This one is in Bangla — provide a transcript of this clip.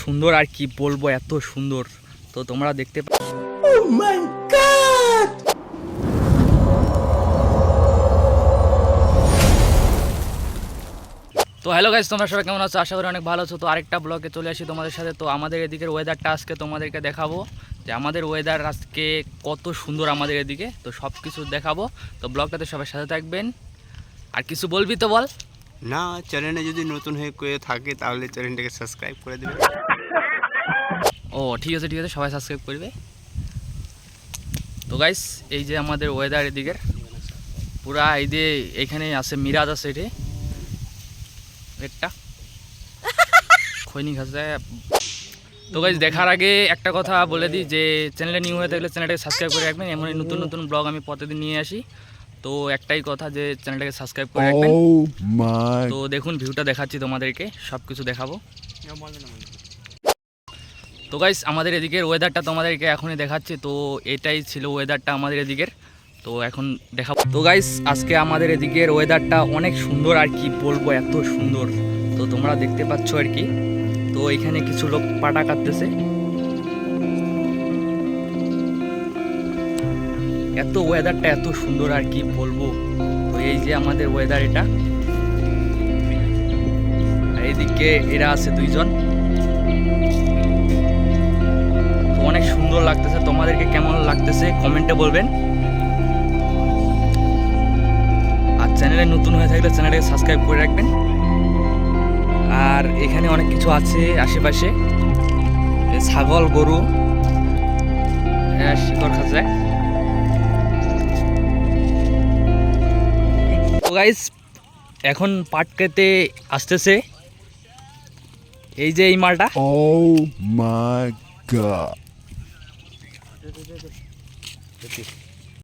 সুন্দর আর কি বলবো, এত সুন্দর। তো তোমরা দেখতে তো হ্যালো গাইস, তোমরা সবাই কেমন আছো? আশা করি অনেক ভালো আছো। তো আরেকটা ব্লগে চলে আসি তোমাদের সাথে। তো আমাদের এদিকের ওয়েদারটা আজকে তোমাদেরকে দেখাবো, যে আমাদের ওয়েদার আজকে কত সুন্দর আমাদের এদিকে। তো সব কিছু দেখাবো। তো ব্লগটাতে সবাই সাথে থাকবেন। আর কিছু বলবি তো বল। না, চ্যানেলে যদি নতুন হয়ে থাকে তাহলে চ্যানেলটাকে সাবস্ক্রাইব করে দেবে। ও ঠিক আছে, সবাই সাবস্ক্রাইব করবে। তো গাইস, এই যে আমাদের ওয়েদার এদিকের পুরা এই যে এখানে আছে মিরাজ আছে, এটি একটা খৈনি খাচ্ছে। তো গাইস, দেখার আগে একটা কথা বলে দিই, যে চ্যানেলে নিউ হয়ে থাকলে চ্যানেলটাকে সাবস্ক্রাইব করে রাখবেন। এমন নতুন নতুন ব্লগ আমি প্রতিদিন নিয়ে আসি। তো একটাই কথা, যে চ্যানেলটাকে সাবস্ক্রাইব করে রাখবেন। তো দেখুন, ভিউটা দেখাচ্ছি তোমাদেরকে, সব কিছু দেখাবো। তো গাইস, আমাদের এদিকের ওয়েদারটা তোমাদেরকে এখনই দেখাচ্ছি। তো এটাই ছিল ওয়েদারটা আমাদের এদিকের। তো এখন দেখাবো। তো গাইস, আজকে আমাদের এদিকের ওয়েদারটা অনেক সুন্দর আর কি বলবো, এত সুন্দর। তো তোমরা দেখতে পাচ্ছ আর কি। তো এখানে কিছু লোক পাটা কাটতেছে। এত ওয়েদারটা এত সুন্দর আর কি বলবো। তো এই যে আমাদের ওয়েদার এটা। আর এইদিকে এরা আছে দুইজন। তো অনেক সুন্দর লাগতেছে। তোমাদেরকে কেমন লাগতেছে কমেন্টে বলবেন। আর চ্যানেলে নতুন হয়ে থাকলে চ্যানেলটাকে সাবস্ক্রাইব করে রাখবেন। আর এখানে অনেক কিছু আছে আশেপাশে, ছাগল গরু শিকড় খাঁচায়। তো গাইস, এখন পাট কেটে আসতেছে এই যে এই মালটা। Oh my god.